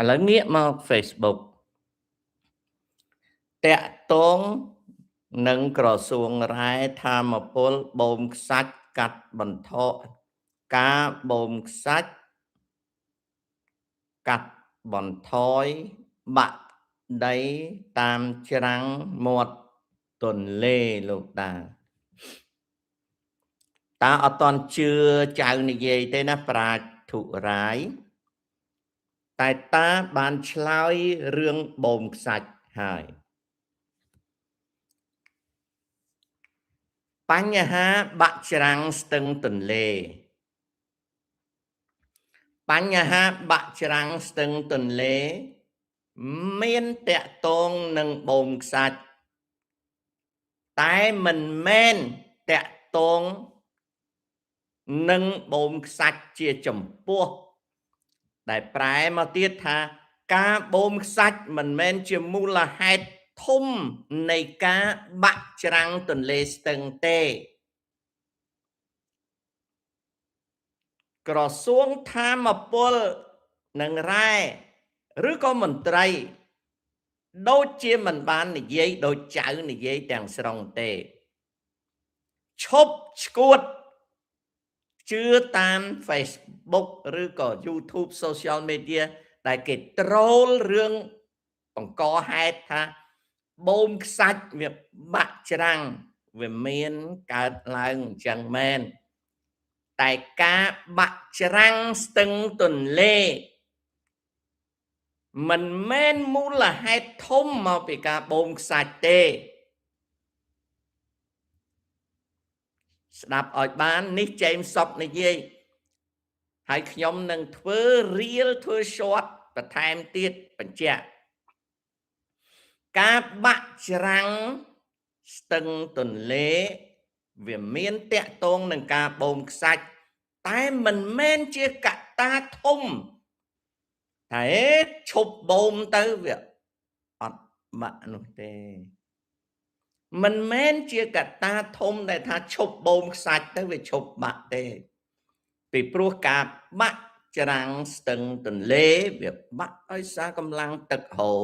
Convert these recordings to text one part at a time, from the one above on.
ឥឡូវងាកមក Facebook តាក់ទងនឹងក្រសួងរ៉ែថាមពលបូមខ្សាច់កាត់បន្ថយការបូមខ្សាច់កាត់បន្ថយបាក់ដីតាមច្រាំងមាត់ទន្លេលោកតាអត់តន់ជឿចៅនិយាយទេណាប្រាជ្ញធុរាយតែតាបានឆ្លើយរឿងបូមខ្សាច់ហើយបញ្ហាបាក់ច្រាំងស្ទឹងទន្លេបញ្ហាបាក់ច្រាំងស្ទឹងទន្លេមានតាក់ទងនឹងបូមខ្សាច់តែមិនមែនតាក់ទងនឹងបូមខ្សាច់ជាចំពោះដែលប្រែមកទៀតថាការបូមខ្សាច់មិនមែនជាមូលហេតុធំនៃការបាក់ច្រាំងទន្លេស្ទឹងទេក្រសួងថាមពលនិងរ៉ែឬក៏មន្ត្រីដូចជាមិនបាននិយាយដូចចៅនិយាយទាំងស្រុងទេឈប់ឈួតជឿតាម Facebook ឬក៏ YouTube Social Media ដែលគេត្រូលរឿងបង្កហេតុថាបូមខ្សាច់វាបាក់ច្រាំងវាមានកើតឡើងអញ្ចឹងមែនតែការបាក់ច្រាំងស្ទឹងទន្លេមិនមែនមូលហេតុធំមកពីការបូមខ្សាច់ទេស្ដាប់ឲ្យបាននេះចេមសុកនិយាយហើយខ្ញុំនឹងធ្វើ real ធ្វើ short បន្ថែមទៀតបញ្ជាក់ការបាក់ច្រាំងស្ទឹងទន្លេវាមានតាក់ទងនឹងការបូមខ្សាច់តែមិនមែនជាកត្តាធំតែឈប់បូមទៅវាអត់បាក់នោះទេមិនមែនជាកត្តាធំដែលថាឈប់បូមខ្សាច់ទៅវាឈប់បាក់ទេពីព្រោះការបាក់ច្រាំងស្ទឹងទន្លេវាបាក់ដោយសារកម្លាំងទឹកហូរ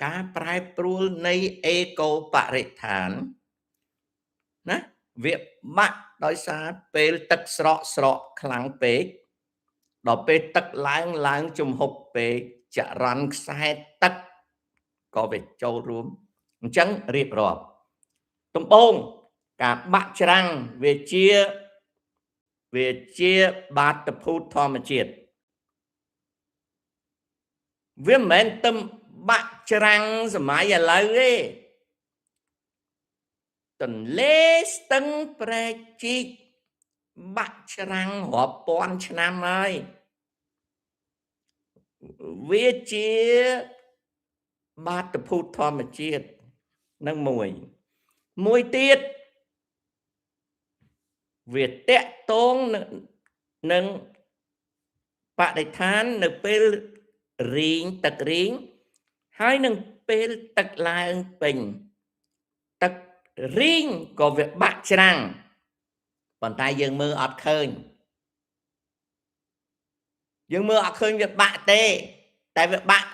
ការប្រែប្រួលនៃអេកូបរិស្ថានណាវាបាក់ដោយសារពេលទឹកស្រកខ្លាំងពេកដល់ពេលទឹកឡើងជំហុកពេកចរន្តខ្សែទឹកក៏វាចូលរួមអញ្ចឹងរៀបរាប់ដំបូងការបាក់ច្រាំងវាជាបាតុភូតធម្មជាតិវាមិនមែនទៅបាក់ច្រាំងសម័យឥឡូវទេទន្លេស្ទឹងព្រែកជីកបាក់ច្រាំងរាប់ពាន់ឆ្នាំហើយវាជាបាតុភូតធម្មជាតិនឹងមួយទៀតវាតាក់ទងនឹងបរិស្ថាននៅពេលទឹករីងហើយនឹងពេលទឹកឡើងពេញទឹករីងក៏វាបាក់ច្រាំងប៉ុន្តែយើងមើលអត់ឃើញវាបាក់ទេតែវាបាក់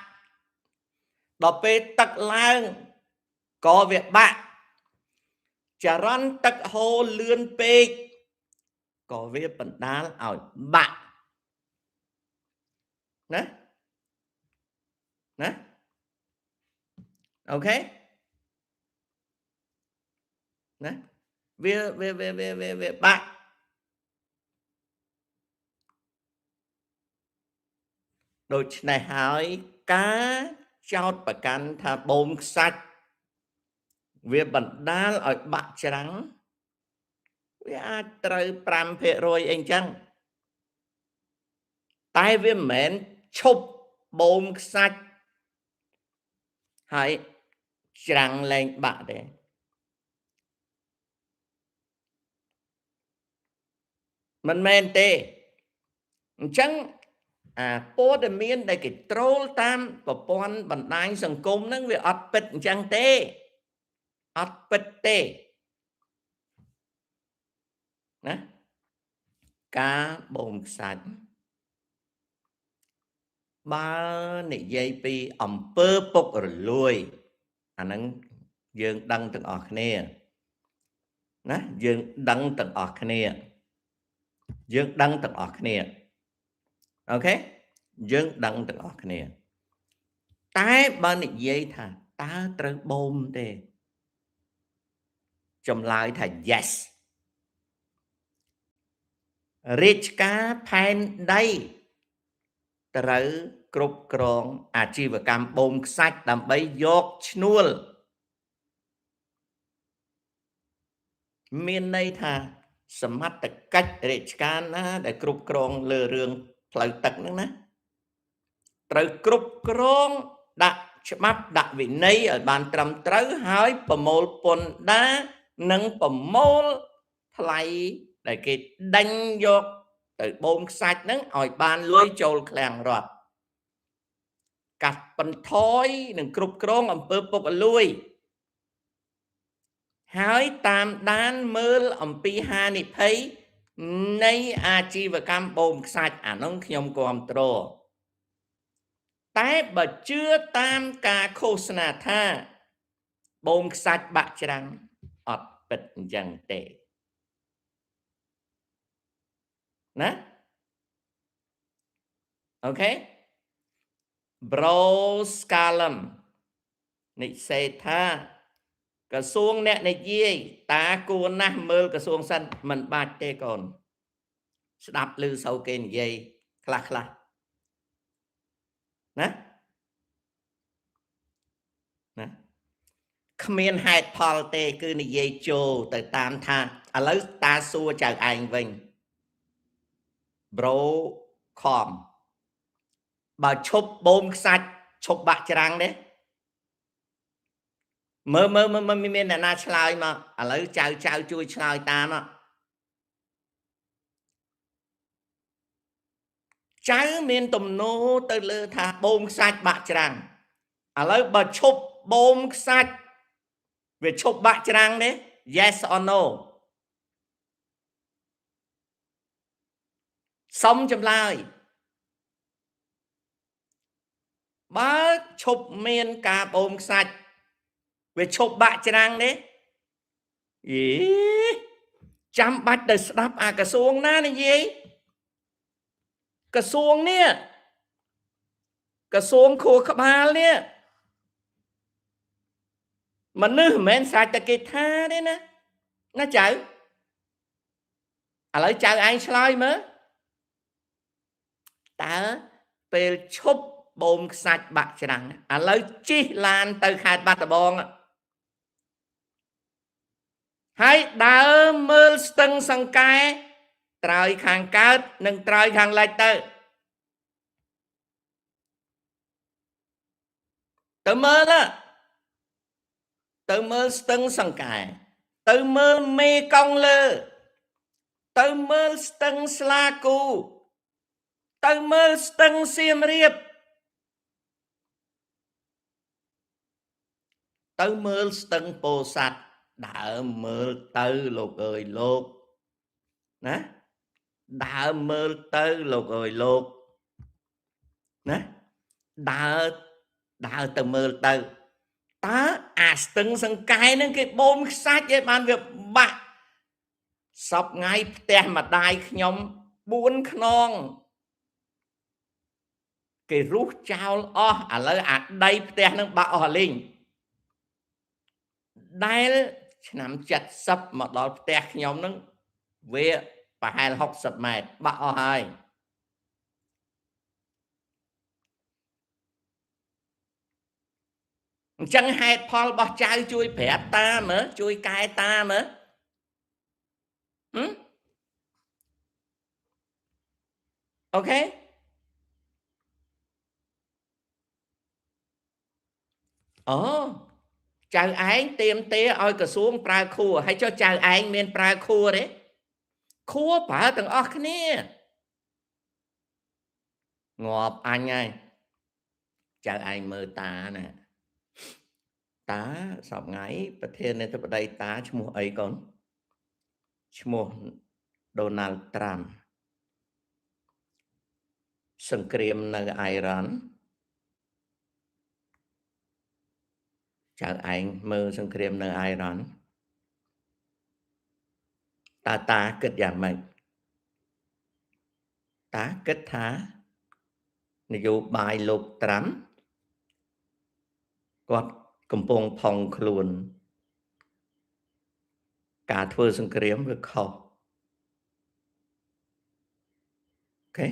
ដល់ពេលទឹកឡើងក៏វាបាក់ចរន្តទឹកហូរលឿនពេកក៏វាបណ្ដាលឲ្យបាក់ណាអូខេណាវាបាក់ដូច្នេះហើយការចោទប្រកាន់ថាបូមខ្សាច់វាបណ្ដាលឲ្យបាក់ច្រាំងវាអាចត្រូវ 5% អីចឹងតែវាមិនមែនឈប់បូមខ្សាច់ហើយច្រាំងលែងបាក់ទេមិនមែនទេអញ្ចឹងព័ត៌មានដែលគេត្រូលតាមប្រព័ន្ធបណ្ដាញសង្គមហ្នឹងវាអត់ពិតអញ្ចឹងទេអត់ពិតទេណាការបូមខ្សាច់ បើនិយាយពីអំពើពុករលួយអាហ្នឹងយើងដឹងទាំងអស់គ្នាណាយើងដឹងទាំងអស់គ្នាអូខេយើងដឹងទាំងអស់គ្នាតែបើនិយាយថាតើត្រូវបូមទេចម្លើយថា yes រាជការផែនដីត្រូវគ្រប់គ្រងអាជីវកម្មបូមខ្សាច់ដើម្បីយកឈ្នួលមានន័យថាសមត្ថកិច្ចរាជការណាដែលគ្រប់គ្រងលើរឿងផ្លូវទឹកហ្នឹងណាត្រូវគ្រប់គ្រងដាក់ច្បាប់ដាក់វិន័យឲ្យបានត្រឹមត្រូវហើយប្រមូលពន្ធដារនិងប្រមូលថ្លៃដែលគេដេញយកទៅបូមខ្សាច់ហ្នឹងឲ្យបានលុយចូលឃ្លាំងរដ្ឋកាត់បន្ថយនិងគ្រប់គ្រងអំពើពុករលួយហើយតាមដានមើលអំពីហានិភ័យនៃអាជីវកម្មបូមខ្សាច់អានោះខ្ញុំគាំទ្រតែបើជឿតាមការឃោសនាថាបូមខ្សាច់បាក់ច្រាំងអត់ពិតអញ្ចឹងទេណាអូខេ Broskalem និសេធថាក្រសួងអ្នកនិយាយតាគួរណាស់មើលក្រសួងសិនមិនបាច់ទេកូនស្ដាប់ឮសូវគេនិយាយខ្លះណាគ្មានហេតុផលទេគឺនិយាយចូលទៅតាមថាឥឡូវតាសួរចៅឯងវិញ Bro ខំបើឈប់បូមខ្សាច់ឈប់បាក់ច្រាំងទេមើលមានអ្នកណាឆ្លើយមកឥឡូវចៅជួយឆ្លើយតាមមកចៅមានទំនោរទៅលើថាបូមខ្សាច់បាក់ច្រាំងឥឡូវបើឈប់បូមខ្សាច់វាឈប់បាក់ច្រាំងទេ yes or no សុំចម្លើយបើឈប់មានការបូមខ្សាច់វាឈប់បាក់ច្រាំងទេយីចាំបាច់ទៅស្ដាប់អាក្រសួងណានិយាយក្រសួងនេះក្រសួងខួរក្បាលនេះមនុស្សមិនមែនសាច់តែគេថាទេណាចៅឥឡូវចៅឯងឆ្លើយមើលតើពេលឈប់បូមខ្សាច់បាក់ច្រាំងឥឡូវជិះឡានទៅខេត្តបាត់ដំបងហើយដើរមើលស្ទឹងសង្កែត្រើយខាងកើតនិងត្រើយខាងលិចទៅមើលស្ទឹងសង្កែទៅមើលមេកង់លើទៅមើលស្ទឹងស្លាគូទៅមើលស្ទឹងសៀមរាបទៅមើលស្ទឹងពោធិ៍សាត់ដើរមើលទៅលោកអើយលោកណាដើរមើលទៅលោកអើយលោកណាដើរទៅមើលទៅតើអាស្ទឹងសង្កែនឹងគេបូមខ្សាច់ឲ្យបានវាបាក់សពថ្ងៃផ្ទះម្ដាយខ្ញុំ4ខ្នងគេរុះចោលអស់ឥឡូវអាដីផ្ទះនឹងបាក់អស់លីងដែលឆ្នាំ70មកដល់ផ្ទះខ្ញុំនឹងវាប្រហែល60ម៉ែត្របាក់អស់ហើយអញ្ចឹងហេតុផលរបស់ចៅជួយប្រាប់តាមើលជួយកែតាមើលអូខេអូចៅឯងទៀមទាឲ្យក្រសួងប្រើខួរហើយចុះចៅឯងមានប្រើខួរទេខួរប្រើទាំងអស់គ្នាងាប់អញហើយចៅឯងមើលតាណាតាសប្ងៃប្រធានាធិបតីតាឈ្មោះអីកូនឈ្មោះ Donald Trump សង្គ្រាមនៅអ៊ីរ៉ាន ចៅឯងមើលសង្គ្រាមនៅអ៊ីរ៉ានតាគិតយ៉ាងម៉េចតាគិតថានយោបាយលោកត្រាំគាត់កំពុងផុងខ្លួនការធ្វើសង្គ្រាមវាខុសអូខេ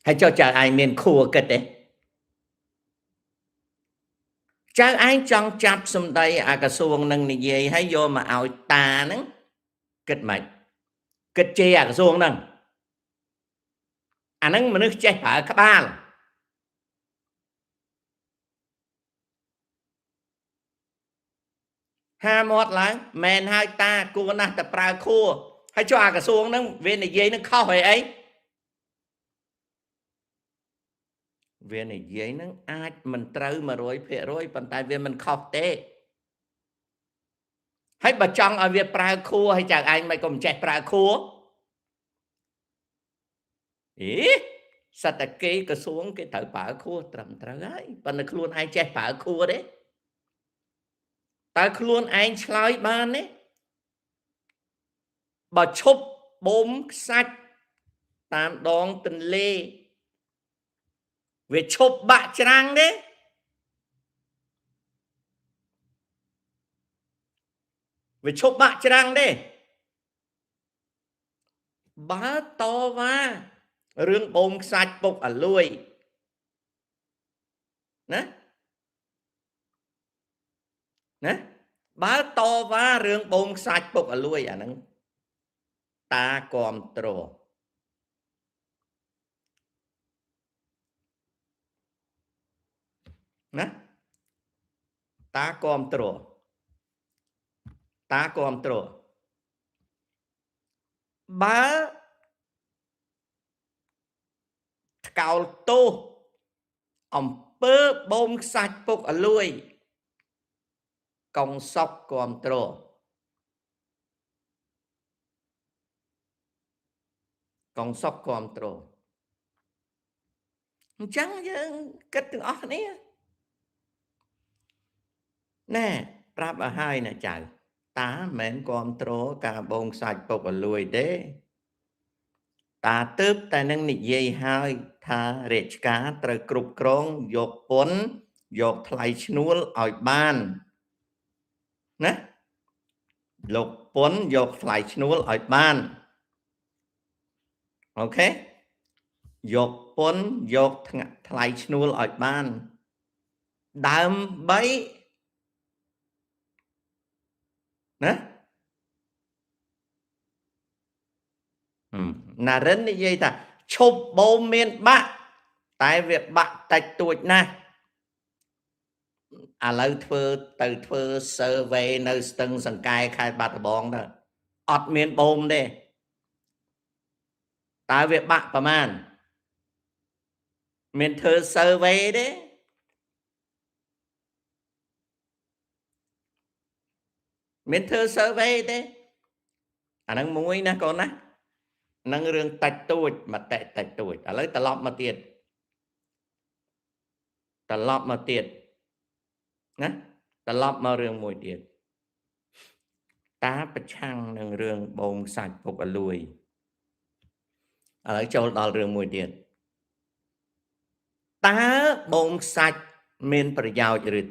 ហើយចុះចៅឯងមានខួរគិតទេចៅឯងចង់ចាប់សម្ដីអាក្រសួងនឹងនិយាយហើយយកមកឲ្យតាហ្នឹងគិតម៉េចគិតជេរអាក្រសួងហ្នឹងអាហ្នឹងមនុស្សចេះប្រើក្បាលហាមាត់ឡើងមែនហើយតាគួរណាស់តែប្រើខួរហើយចុះអាក្រសួងហ្នឹងវានិយាយនឹងខុសហើយអីវានិយាយនឹងអាចមិនត្រូវ 100% ប៉ុន្តែវាមិនខុសទេហើយបើចង់ឲ្យវាប្រើខួរហើយចៅឯងមិនក៏មិនចេះប្រើខួរអីសត្វតែគេក្រសួងគេត្រូវប្រើខួរត្រឹមត្រូវហើយប៉ុន្តែខ្លួនឯងចេះប្រើខួរទេតើខ្លួនឯងឆ្លើយបានទេបើឈប់បូមខ្សាច់តាមដងទន្លេវាឈប់បាក់ច្រាំងទេវាឈប់បាក់ច្រាំងទេបើតវ៉ារឿងបូមខ្សាច់ពុកអាលួយណាបើតវ៉ារឿងបូមខ្សាច់ពុកអាលួយអាហ្នឹងតាគាំទ្រណាតាគាំទ្របើថ្កោលទោសអំពើបូមខ្សាច់ពុកអលួយកងសុកគាំទ្រកងសុកគាំទ្រអញ្ចឹងយើងគិតទាំងអស់គ្នាណែប្រាប់ឲ្យហើយណាចៅតាមិនមែនគាំទ្រការបូមខ្សាច់ពុកអលួយទេតាទើបតែនឹងនិយាយហើយថារាជការត្រូវគ្រប់គ្រងយកពន្ធយកថ្លៃឈ្នួលឲ្យបានណាលោកពន្ធយកថ្លៃឈ្នួលឲ្យបានអូខេយកពន្ធយកថ្លៃឈ្នួលឲ្យបានដើម្បីណាណារិននិយាយថាឈប់បូមមានបាក់តែវាបាក់តិចតួចណាស់ឥឡូវធ្វើ survey នៅស្ទឹងសង្កែខេត្តបាត់ដំបងទៅអត់មានបូមទេតើវាបាក់ប្រមាណមានធ្វើ survey ទេមានធ្វើ survey ទេអាហ្នឹងមួយណាកូនណានឹងរឿងតិចតួចមតិតិចតួចឥឡូវត្រឡប់មកទៀតណាត្រឡប់មករឿងមួយទៀតតាប្រឆាំងនឹងរឿងបូមខ្សាច់ពុកអលួយឥឡូវចូលដល់រឿងមួយទៀតតើបូមខ្សាច់មានប្រយោជន៍ឬ